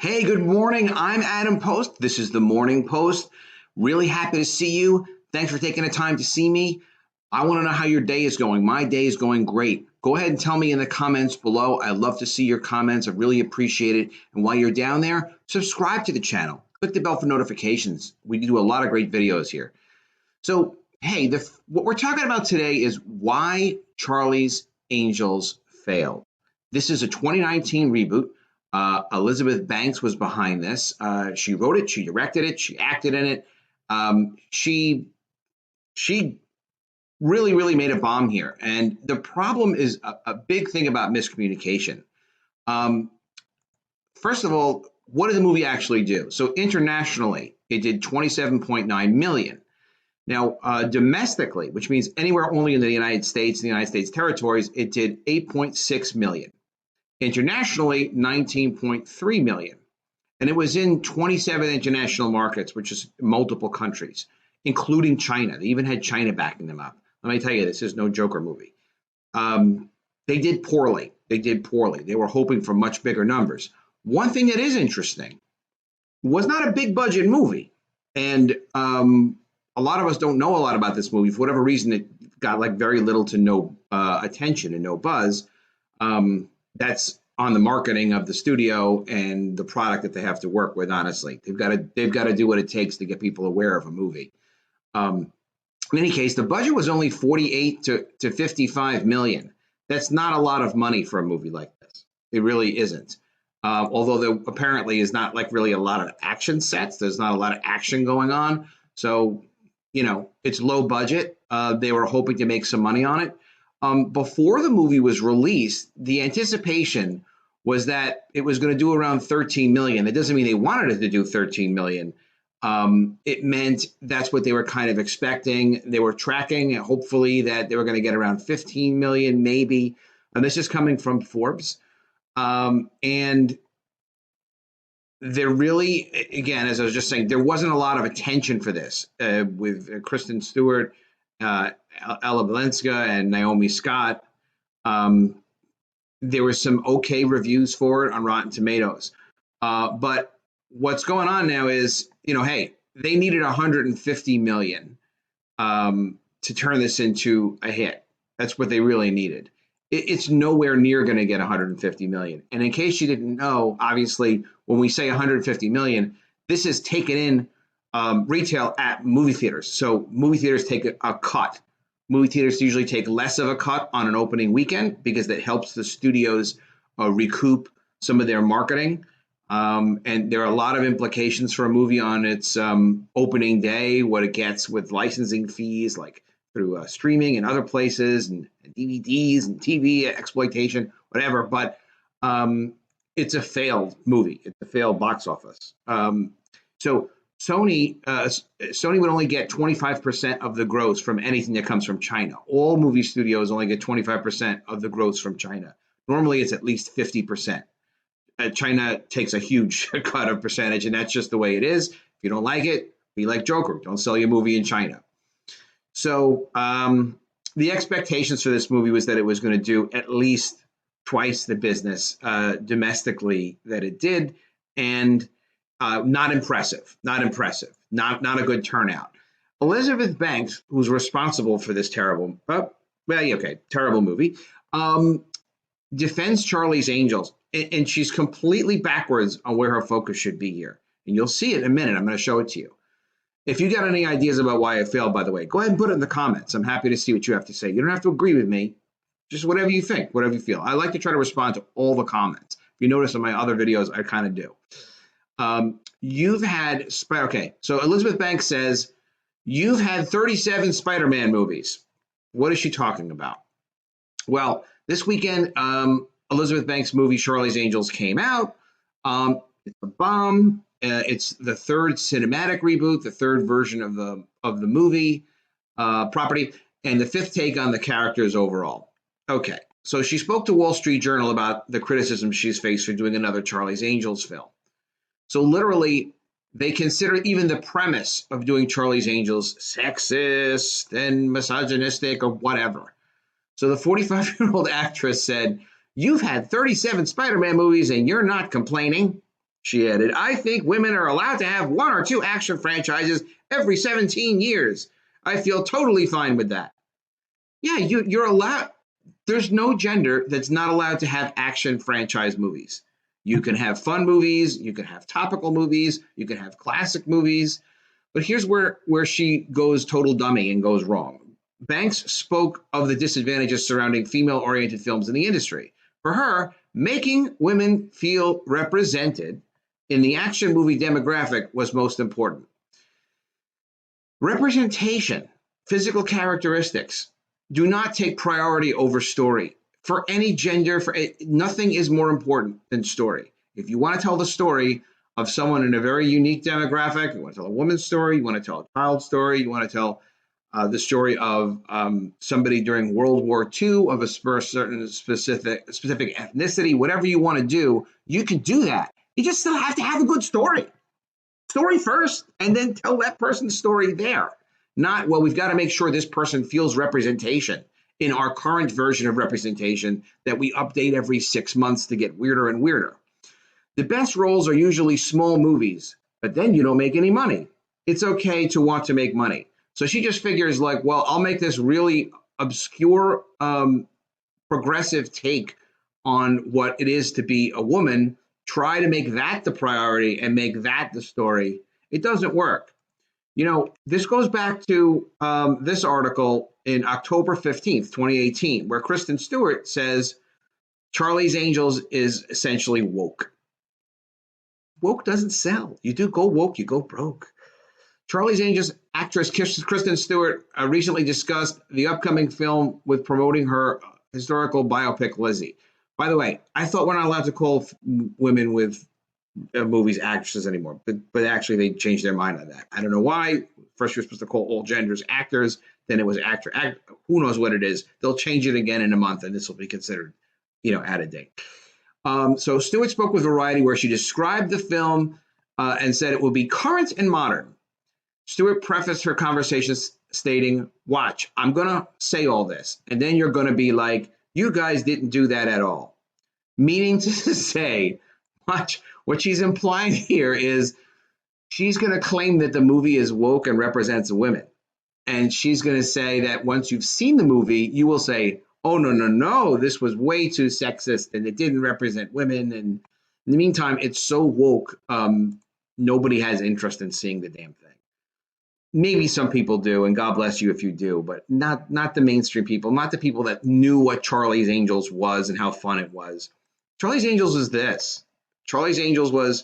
Hey, good morning. I'm Adam Post. This is the Morning Post. Really happy to see you. Thanks for taking the time to see me. I want to know how your day is going. My day is going great. Go ahead and tell me in the comments below. I love to see your comments. I really appreciate it. And while you're down there, subscribe to the channel. Click the bell for notifications. We do a lot of great videos here. So, hey, what we're talking about today is why Charlie's Angels failed. This is a 2019 reboot. Elizabeth Banks was behind this. She wrote it, she directed it, she acted in it. She really made a bomb here. And the problem is a big thing about miscommunication. Um, First of all, what did the movie actually do? So internationally, it did 27.9 million. Now, domestically, which means anywhere only in the United States, the United States territories, it did 8.6 million. Internationally, 19.3 million. And it was in 27 international markets, which is multiple countries, including China. They even had China backing them up. Let me tell you, this is no Joker movie. They did poorly. They did poorly. They were hoping for much bigger numbers. One thing that is interesting, was not a big budget movie. And a lot of us don't know a lot about this movie. For whatever reason, it got like very little to no attention and no buzz. That's on the marketing of the studio and the product that they have to work with. Honestly, they've got to do what it takes to get people aware of a movie. In any case, the budget was only 48 to 55 million. That's not a lot of money for a movie like this. It really isn't. Although there apparently is not like really a lot of action sets. There's not a lot of action going on. So, it's low budget. They were hoping to make some money on it. Before the movie was released, the anticipation was that it was going to do around 13 million. That doesn't mean they wanted it to do 13 million. It meant that's what they were kind of expecting. They were tracking, hopefully, that they were going to get around 15 million, maybe. And this is coming from Forbes. And there really, again, as I was just saying, there wasn't a lot of attention for this with Kristen Stewart, Ella Balinska, and Naomi Scott. There were some okay reviews for it on Rotten Tomatoes. But what's going on now is, hey, they needed 150 million to turn this into a hit. That's what they really needed. It's nowhere near going to get 150 million. And in case you didn't know, obviously, when we say 150 million, this is taken in retail at movie theaters. So movie theaters take a cut. Movie theaters usually take less of a cut on an opening weekend because that helps the studios recoup some of their marketing. And there are a lot of implications for a movie on its opening day, what it gets with licensing fees, like through streaming and other places and DVDs and TV exploitation, whatever. But it's a failed movie. It's a failed box office. So Sony would only get 25% of the gross from anything that comes from China. All movie studios only get 25% of the gross from China. Normally, it's at least 50%. China takes a huge cut of percentage, and that's just the way it is. If you don't like it, be like Joker. Don't sell your movie in China. So the expectations for this movie was that it was going to do at least twice the business domestically that it did, and not impressive. Not a good turnout. Elizabeth Banks, who's responsible for this terrible movie, defends Charlie's Angels, and she's completely backwards on where her focus should be here. And you'll see it in a minute. I'm going to show it to you. If you got any ideas about why it failed, by the way, go ahead and put it in the comments. I'm happy to see what you have to say. You don't have to agree with me. Just whatever you think, whatever you feel. I like to try to respond to all the comments. If you notice in my other videos, I kind of do. So Elizabeth Banks says, you've had 37 Spider-Man movies. What is she talking about? Well, this weekend, Elizabeth Banks' movie Charlie's Angels came out. It's a bomb. It's the third cinematic reboot, the third version of the movie property, and the fifth take on the characters overall. Okay, so she spoke to Wall Street Journal about the criticism she's faced for doing another Charlie's Angels film. So literally, they consider even the premise of doing Charlie's Angels sexist and misogynistic or whatever. So the 45-year-old actress said, you've had 37 Spider-Man movies and you're not complaining. She added, I think women are allowed to have one or two action franchises every 17 years. I feel totally fine with that. Yeah, you're allowed. There's no gender that's not allowed to have action franchise movies. You can have fun movies, you can have topical movies, you can have classic movies. But here's where she goes total dummy and goes wrong. Banks spoke of the disadvantages surrounding female oriented films in the industry. For her, making women feel represented in the action movie demographic was most important. Representation, physical characteristics, do not take priority over story. For any gender, nothing is more important than story. If you want to tell the story of someone in a very unique demographic, you want to tell a woman's story, you want to tell a child's story, you want to tell the story of somebody during World War II, of a certain specific ethnicity, whatever you want to do, you can do that. You just still have to have a good story. Story first, and then tell that person's story there. Not, well, we've got to make sure this person feels representation in our current version of representation that we update every 6 months to get weirder and weirder. The best roles are usually small movies, but then you don't make any money. It's okay to want to make money. So she just figures like, well, I'll make this really obscure, progressive take on what it is to be a woman, try to make that the priority and make that the story. It doesn't work. You know, this goes back to this article in October 15th, 2018, where Kristen Stewart says Charlie's Angels is essentially woke. Woke doesn't sell. You do go woke, you go broke. Charlie's Angels actress Kristen Stewart recently discussed the upcoming film with promoting her historical biopic, Lizzie. By the way, I thought we're not allowed to call women with movies actresses anymore, but actually they changed their mind on that. I don't know why. First you're supposed to call all genders actors, then it was actor. Who knows what it is? They'll change it again in a month, and this will be considered, out of date. So Stewart spoke with Variety, where she described the film and said it will be current and modern. Stewart prefaced her conversations stating, watch, I'm going to say all this, and then you're going to be like, you guys didn't do that at all. Meaning to say, watch, what she's implying here is she's going to claim that the movie is woke and represents women. And she's going to say that once you've seen the movie, you will say, oh, no, this was way too sexist and it didn't represent women. And in the meantime, it's so woke, nobody has interest in seeing the damn thing. Maybe some people do, and God bless you if you do, but not the mainstream people, not the people that knew what Charlie's Angels was and how fun it was. Charlie's Angels was this. Charlie's Angels was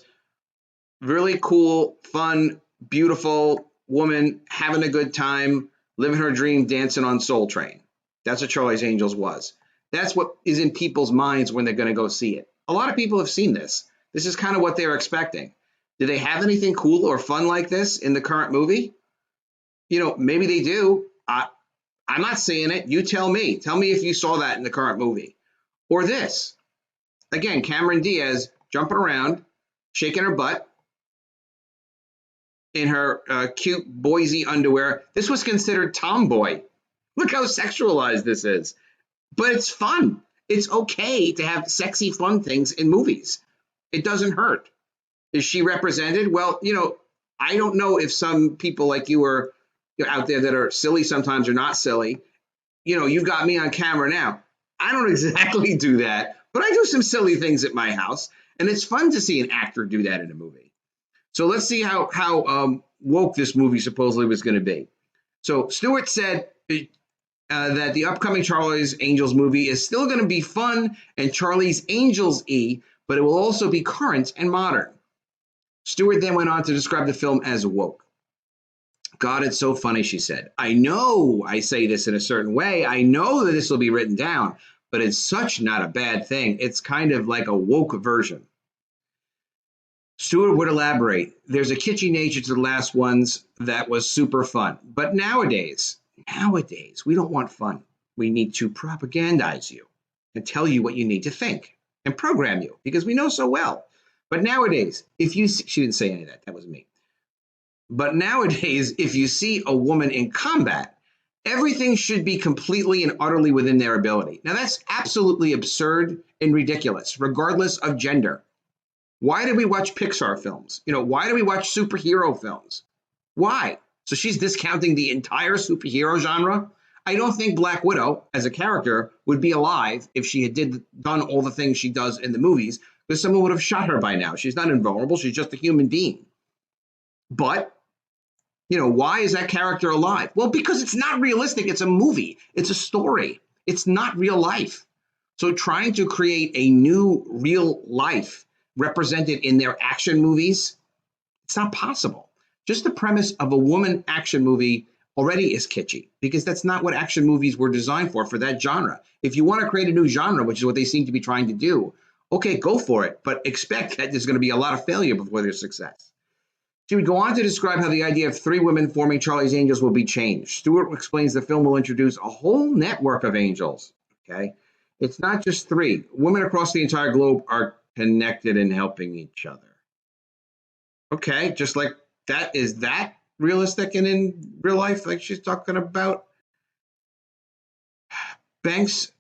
really cool, fun, beautiful woman having a good time, living her dream, dancing on Soul Train. That's what Charlie's Angels was. That's what is in people's minds when they're going to go see it. A lot of people have seen this. This is kind of what they're expecting. Do they have anything cool or fun like this in the current movie? Maybe they do. I'm not seeing it. You tell me. Tell me if you saw that in the current movie. Or this. Again, Cameron Diaz jumping around, shaking her butt in her cute Boise underwear. This was considered tomboy. Look how sexualized this is. But it's fun. It's okay to have sexy, fun things in movies. It doesn't hurt. Is she represented? Well, I don't know if some people like you are out there that are silly sometimes or not silly. You've got me on camera now. I don't exactly do that, but I do some silly things at my house, and it's fun to see an actor do that in a movie. So let's see how woke this movie supposedly was going to be. So Stewart said that the upcoming Charlie's Angels movie is still going to be fun and Charlie's Angels-y, but it will also be current and modern. Stewart then went on to describe the film as woke. God, it's so funny, she said. I know I say this in a certain way. I know that this will be written down, but it's such not a bad thing. It's kind of like a woke version. Stewart would elaborate. There's a kitschy nature to the last ones that was super fun. But nowadays, we don't want fun. We need to propagandize you and tell you what you need to think and program you because we know so well. But nowadays, she didn't say any of that. That was me. But nowadays, if you see a woman in combat, everything should be completely and utterly within their ability. Now, that's absolutely absurd and ridiculous, regardless of gender. Why do we watch Pixar films? Why do we watch superhero films? Why? So she's discounting the entire superhero genre? I don't think Black Widow as a character would be alive if she had done all the things she does in the movies, because someone would have shot her by now. She's not invulnerable. She's just a human being. But, why is that character alive? Well, because it's not realistic. It's a movie. It's a story. It's not real life. So trying to create a new real life represented in their action movies, it's not possible. Just the premise of a woman action movie already is kitschy, because that's not what action movies were designed for that genre. If you want to create a new genre, which is what they seem to be trying to do, okay, go for it, but expect that there's going to be a lot of failure before there's success. She would go on to describe how the idea of three women forming Charlie's Angels will be changed. Stewart explains the film will introduce a whole network of angels. Okay, it's not just three. Women across the entire globe are connected and helping each other. Okay, just like that. Is that realistic and in real life, like she's talking about? Banks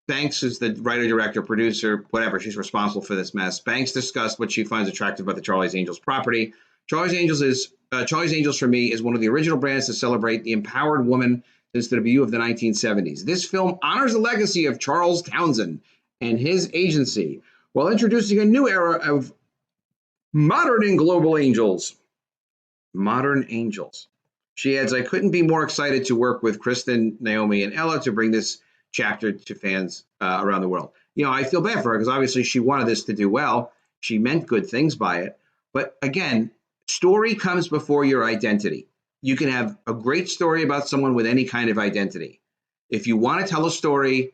is the writer, director, producer, whatever. She's responsible for this mess. Banks discussed what she finds attractive about the Charlie's Angels property. Charlie's Angels for me is one of the original brands to celebrate the empowered woman since the debut of the 1970s. This film honors the legacy of Charles Townsend and his agency while introducing a new era of modern and global angels. Modern angels. She adds, I couldn't be more excited to work with Kristen, Naomi, and Ella to bring this chapter to fans around the world. I feel bad for her because obviously she wanted this to do well. She meant good things by it. But again, story comes before your identity. You can have a great story about someone with any kind of identity. If you want to tell a story,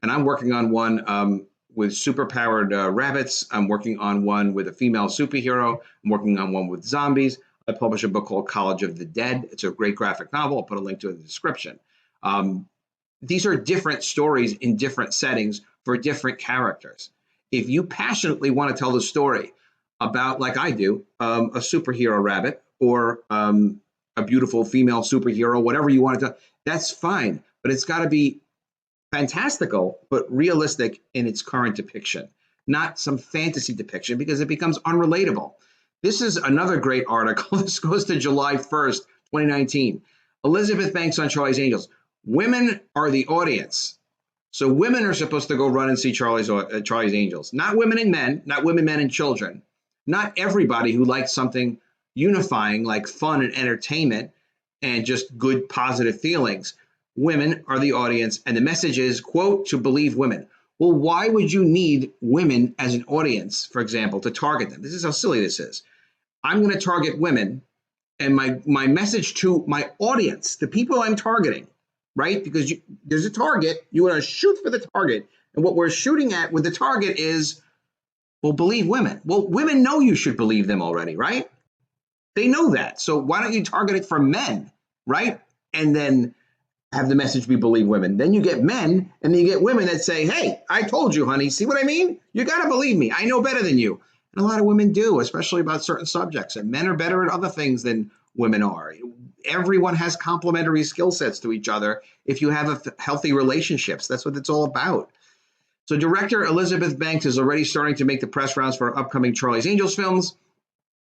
and I'm working on one with superpowered rabbits. I'm working on one with a female superhero. I'm working on one with zombies. I publish a book called College of the Dead. It's a great graphic novel. I'll put a link to it in the description. These are different stories in different settings for different characters. If you passionately want to tell the story about, like I do, a superhero rabbit or a beautiful female superhero, whatever you want to tell, that's fine. But it's got to be fantastical, but realistic in its current depiction, not some fantasy depiction, because it becomes unrelatable. This is another great article. This goes to July 1st, 2019. Elizabeth Banks on Charlie's Angels. Women are the audience. So women are supposed to go run and see Charlie's Angels. Not women and men, not women, men, and children. Not everybody who likes something unifying like fun and entertainment and just good, positive feelings. Women are the audience. And the message is, quote, to believe women. Well, why would you need women as an audience, for example, to target them? This is how silly this is. I'm going to target women, and my message to my audience, the people I'm targeting, right? Because there's a target, you want to shoot for the target. And what we're shooting at with the target is, well, believe women. Well, women know you should believe them already, right? They know that. So why don't you target it for men, right? And then have the message be believe women. Then you get men, and then you get women that say, hey, I told you, honey. See what I mean? You got to believe me. I know better than you. And a lot of women do, especially about certain subjects. And men are better at other things than women are. Everyone has complementary skill sets to each other if you have healthy relationships. That's what it's all about. So director Elizabeth Banks is already starting to make the press rounds for upcoming Charlie's Angels films.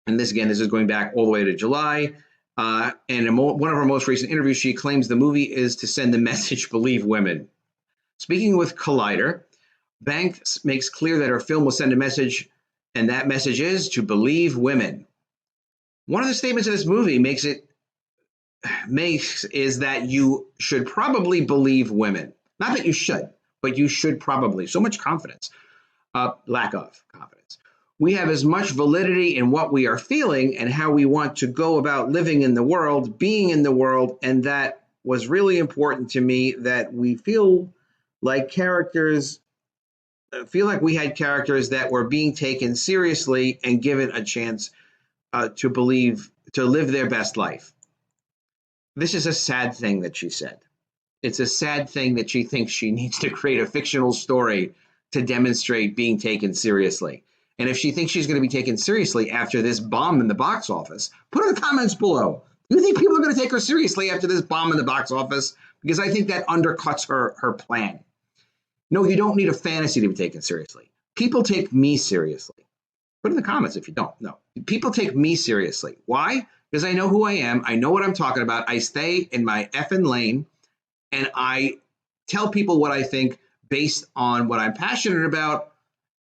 And this is going back all the way to July. And in one of her most recent interviews, she claims the movie is to send the message, believe women. Speaking with Collider, Banks makes clear that her film will send a message, and that message is to believe women. One of the statements of this movie is that you should probably believe women. Not that you should, but you should probably. So much confidence, lack of confidence. We have as much validity in what we are feeling and how we want to go about living in the world, being in the world, and that was really important to me, that we feel like we had characters that were being taken seriously and given a chance to live their best life. This is a sad thing that she said. It's a sad thing that she thinks she needs to create a fictional story to demonstrate being taken seriously. And if she thinks she's going to be taken seriously after this bomb in the box office, put in the comments below. Do you think people are going to take her seriously after this bomb in the box office? Because I think that undercuts her plan. No, you don't need a fantasy to be taken seriously. People take me seriously. Put in the comments if you don't. No, people take me seriously. Why? Because I know who I am. I know what I'm talking about. I stay in my effing lane, and I tell people what I think based on what I'm passionate about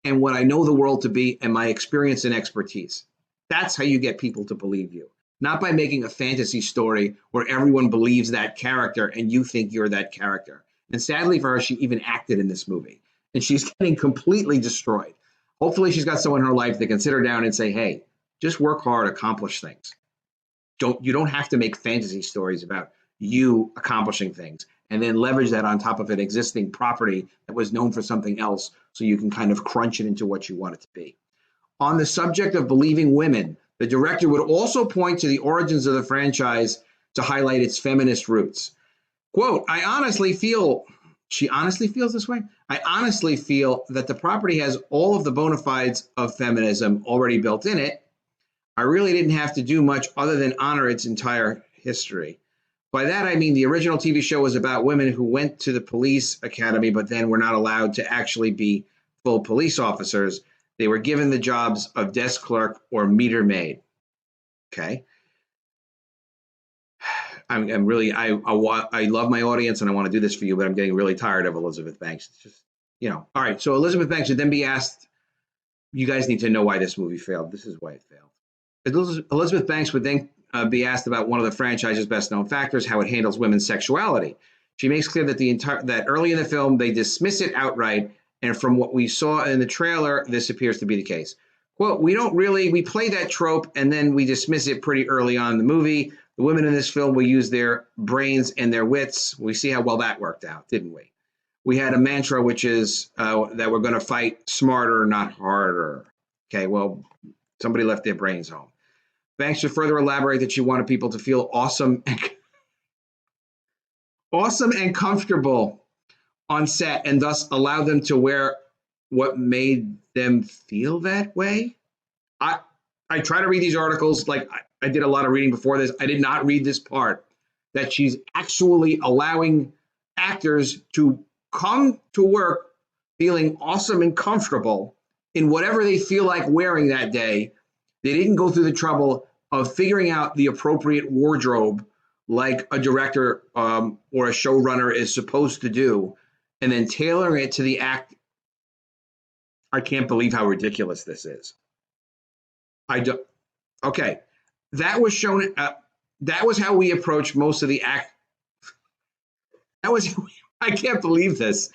and what I know the world to be and my experience and expertise. That's how you get people to believe you, not by making a fantasy story where everyone believes that character and you think you're that character. And sadly for her, she even acted in this movie, and she's getting completely destroyed. Hopefully, she's got someone in her life that can sit her down and say, "Hey, just work hard, accomplish things. You don't have to make fantasy stories about you accomplishing things and then leverage that on top of an existing property that was known for something else so you can kind of crunch it into what you want it to be." On the subject of believing women, the director would also point to the origins of the franchise to highlight its feminist roots. Quote, I honestly feel, she honestly feels this way? I honestly feel that the property has all of the bona fides of feminism already built in it. I really didn't have to do much other than honor its entire history. By that, I mean the original TV show was about women who went to the police academy, but then were not allowed to actually be full police officers. They were given the jobs of desk clerk or meter maid. Okay. I'm really, I love my audience and I want to do this for you, but I'm getting really tired of Elizabeth Banks. It's just, all right. So Elizabeth Banks should then be asked, you guys need to know why this movie failed. This is why it failed. Elizabeth Banks would then be asked about one of the franchise's best known factors, how it handles women's sexuality. She makes clear that that early in the film, they dismiss it outright. And from what we saw in the trailer, this appears to be the case. Quote, we play that trope and then we dismiss it pretty early on in the movie. The women in this film will use their brains and their wits. We see how well that worked out, didn't we? We had a mantra, which is that we're going to fight smarter, not harder. Okay, well, somebody left their brains home. Banks should further elaborate that she wanted people to feel awesome and comfortable on set and thus allow them to wear what made them feel that way. I try to read these articles like I did a lot of reading before this. I did not read this part that she's actually allowing actors to come to work feeling awesome and comfortable in whatever they feel like wearing that day. They didn't go through the trouble of figuring out the appropriate wardrobe like a director or a showrunner is supposed to do, and then tailoring it to the act. I can't believe how ridiculous this is. Okay, that was shown. That was how we approach most of the act. That was. I can't believe this.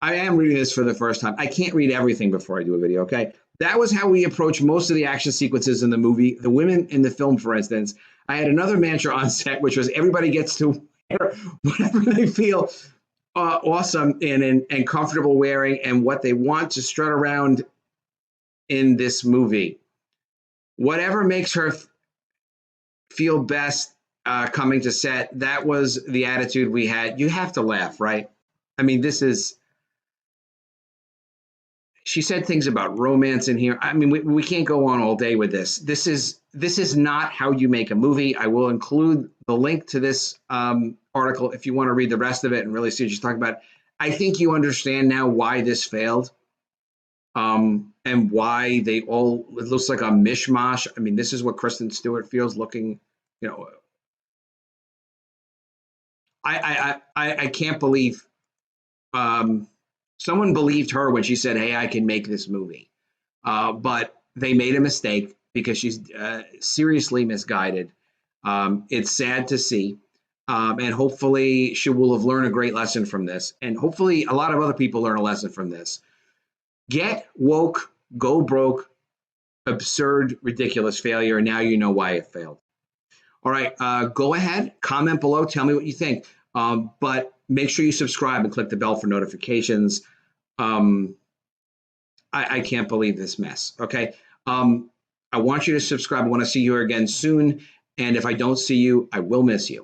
I am reading this for the first time. I can't read everything before I do a video. Okay, that was how we approach most of the action sequences in the movie. The women in the film, for instance. I had another mantra on set, which was everybody gets to wear whatever they feel awesome and comfortable wearing, and what they want to strut around in this movie. Whatever makes her feel best coming to set, that was the attitude we had. You have to laugh, right? I mean, she said things about romance in here. I mean, we can't go on all day with this. This is not how you make a movie. I will include the link to this article if you want to read the rest of it and really see what she's talking about. I think you understand now why this failed. And why it looks like a mishmash. I mean, this is what Kristen Stewart feels looking, I can't believe someone believed her when she said, hey, I can make this movie. But they made a mistake because she's seriously misguided. It's sad to see. And hopefully she will have learned a great lesson from this. And hopefully a lot of other people learn a lesson from this. Get woke, go broke, absurd, ridiculous failure. And now you know why it failed. All right, go ahead, comment below, tell me what you think. But make sure you subscribe and click the bell for notifications. I can't believe this mess, okay? I want you to subscribe. I want to see you again soon. And if I don't see you, I will miss you.